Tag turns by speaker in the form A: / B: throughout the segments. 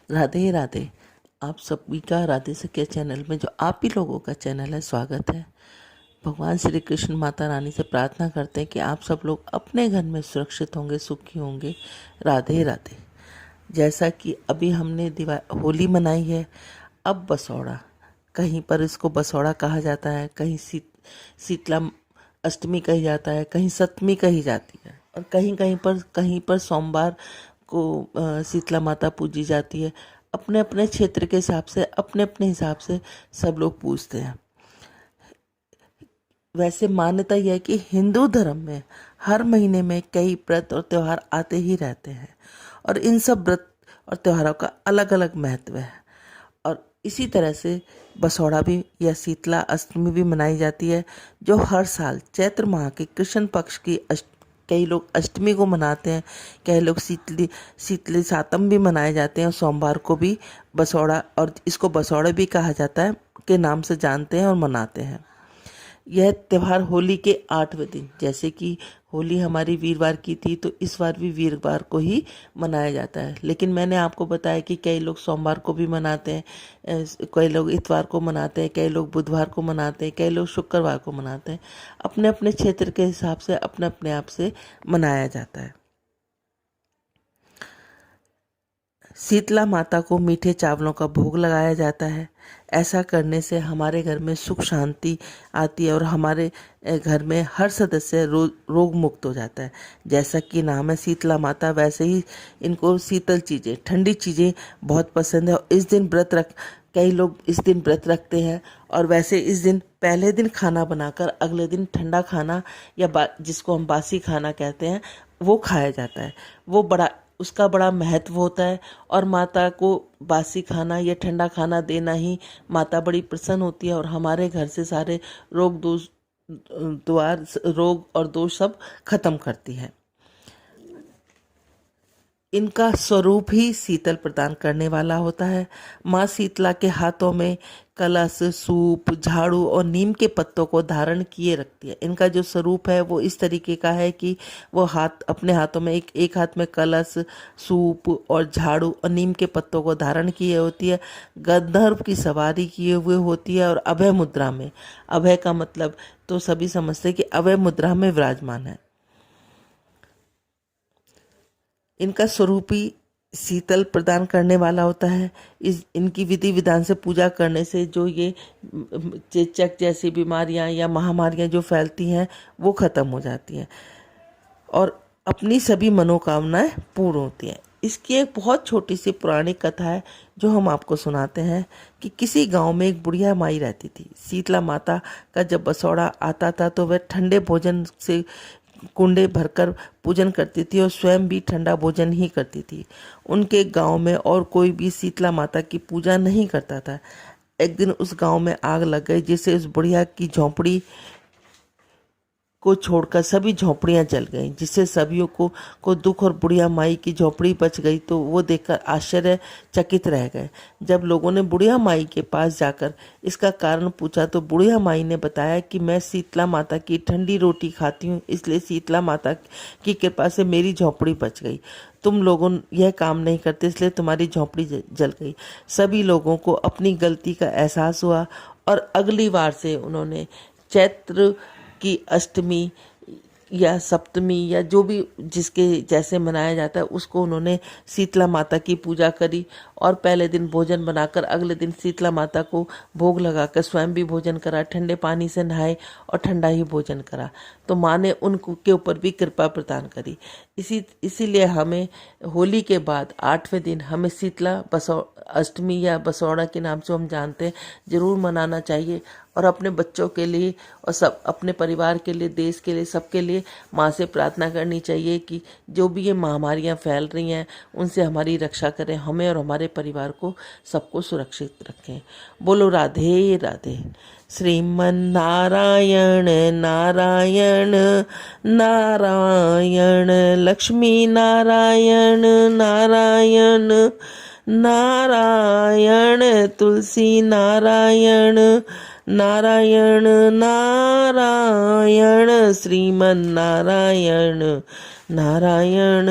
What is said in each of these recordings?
A: राधे राधे। आप सभी का राधे सखिया चैनल में, जो आप ही लोगों का चैनल है, स्वागत है। भगवान श्री कृष्ण माता रानी से प्रार्थना करते हैं कि आप सब लोग अपने घर में सुरक्षित होंगे, सुखी होंगे। राधे राधे। जैसा कि अभी हमने होली मनाई है, अब बसौड़ा, कहीं पर इसको बसौड़ा कहा जाता है, कहीं शीतला अष्टमी कही जाता है, कहीं सप्तमी कही जाती है, और कहीं पर सोमवार को शीतला माता पूजी जाती है। अपने अपने क्षेत्र के हिसाब से, अपने अपने हिसाब से सब लोग पूजते हैं। वैसे मान्यता यह है कि हिंदू धर्म में हर महीने में कई व्रत और त्योहार आते ही रहते हैं, और इन सब व्रत और त्योहारों का अलग अलग महत्व है। और इसी तरह से बसौड़ा भी या शीतला अष्टमी भी मनाई जाती है, जो हर साल चैत्र माह के कृष्ण पक्ष की कई लोग अष्टमी को मनाते हैं, कई लोग शीतली सातम भी मनाए जाते हैं, और सोमवार को भी बसौड़ा, और इसको बसौड़ा भी कहा जाता है, के नाम से जानते हैं और मनाते हैं। यह त्यौहार होली के 8वें दिन, जैसे कि होली हमारी वीरवार की थी, तो इस बार भी वीरवार को ही मनाया जाता है। लेकिन मैंने आपको बताया कि कई लोग सोमवार को भी मनाते हैं, कई लोग इतवार को मनाते हैं, कई लोग बुधवार को मनाते हैं, कई लोग शुक्रवार को मनाते हैं। अपने अपने क्षेत्र के हिसाब से अपने अपने आप से मनाया जाता है। शीतला माता को मीठे चावलों का भोग लगाया जाता है। ऐसा करने से हमारे घर में सुख शांति आती है, और हमारे घर में हर सदस्य रोग मुक्त हो जाता है। जैसा कि नाम है शीतला माता, वैसे ही इनको शीतल चीज़ें, ठंडी चीज़ें बहुत पसंद है। और इस दिन कई लोग इस दिन व्रत रखते हैं, और वैसे इस दिन पहले दिन खाना बनाकर अगले दिन ठंडा खाना या जिसको हम बासी खाना कहते हैं, वो खाया जाता है। उसका बड़ा महत्व होता है, और माता को बासी खाना या ठंडा खाना देना ही माता बड़ी प्रसन्न होती है, और हमारे घर से सारे रोग और दोष सब खत्म करती है। इनका स्वरूप ही शीतल प्रदान करने वाला होता है। माँ शीतला के हाथों में कलश, सूप, झाड़ू और नीम के पत्तों को धारण किए रखती है। इनका जो स्वरूप है वो इस तरीके का है कि वो अपने हाथों में एक हाथ में कलश, सूप और झाड़ू और नीम के पत्तों को धारण किए होती है, गंधर्व की सवारी किए हुए होती है, और अभय मुद्रा में, अभय का मतलब तो सभी समझते हैं कि अभय मुद्रा में विराजमान है। इनका स्वरूप ही शीतल प्रदान करने वाला होता है। इनकी विधि विधान से पूजा करने से जो ये चेचक जैसी बीमारियां या महामारियां जो फैलती हैं, वो खत्म हो जाती हैं, और अपनी सभी मनोकामनाएं पूर्ण होती हैं। इसकी एक बहुत छोटी सी पुरानी कथा है, जो हम आपको सुनाते हैं कि किसी गांव में एक बुढ़िया माई रहती थी। शीतला माता का जब बसौड़ा आता था, तो वह ठंडे भोजन से कुंडे भरकर पूजन करती थी, और स्वयं भी ठंडा भोजन ही करती थी। उनके गांव में और कोई भी शीतला माता की पूजा नहीं करता था। एक दिन उस गांव में आग लग गई, जिससे उस बुढ़िया की झोंपड़ी को छोड़कर सभी झोंपड़ियां जल गईं, जिससे सभी को दुख, और बुढ़िया माई की झोंपड़ी बच गई तो वो देखकर आश्चर्यचकित रह गए। जब लोगों ने बुढ़िया माई के पास जाकर इसका कारण पूछा, तो बुढ़िया माई ने बताया कि मैं शीतला माता की ठंडी रोटी खाती हूँ, इसलिए शीतला माता की कृपा से मेरी झोंपड़ी बच गई। तुम लोगों यह काम नहीं करते, इसलिए तुम्हारी झोंपड़ी जल गई। सभी लोगों को अपनी गलती का एहसास हुआ, और अगली बार से उन्होंने चैत्र की अष्टमी या सप्तमी या जो भी जिसके जैसे मनाया जाता है, उसको उन्होंने शीतला माता की पूजा करी, और पहले दिन भोजन बनाकर अगले दिन शीतला माता को भोग लगाकर स्वयं भी भोजन करा, ठंडे पानी से नहाए और ठंडा ही भोजन करा। तो माँ ने उनके ऊपर भी कृपा प्रदान करी। इसीलिए हमें होली के बाद 8वें दिन हमें शीतला अष्टमी या बसौड़ा के नाम से हम जानते हैं, जरूर मनाना चाहिए, और अपने बच्चों के लिए और सब अपने परिवार के लिए, देश के लिए, सबके लिए माँ से प्रार्थना करनी चाहिए कि जो भी ये महामारियाँ फैल रही हैं, उनसे हमारी रक्षा करें, हमें और हमारे परिवार को, सबको सुरक्षित रखें। बोलो राधे राधे। श्रीमन नारायण नारायण नारायण, लक्ष्मी नारायण नारायण नारायण, तुलसी नारायण नारायण नारायण, श्रीमन नारायण नारायण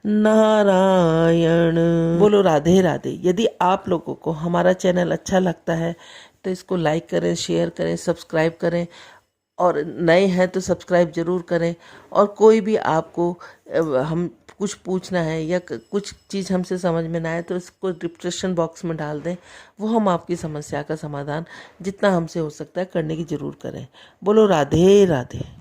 A: नारायण। बोलो राधे राधे। यदि आप लोगों को हमारा चैनल अच्छा लगता है तो इसको लाइक करें, शेयर करें, सब्सक्राइब करें, और नए हैं तो सब्सक्राइब जरूर करें। और कोई भी आपको हम कुछ पूछना है या कुछ चीज़ हमसे समझ में ना आए तो इसको डिस्क्रिप्शन बॉक्स में डाल दें, वो हम आपकी समस्या का समाधान जितना हमसे हो सकता है करने की जरूर करें। बोलो राधे राधे।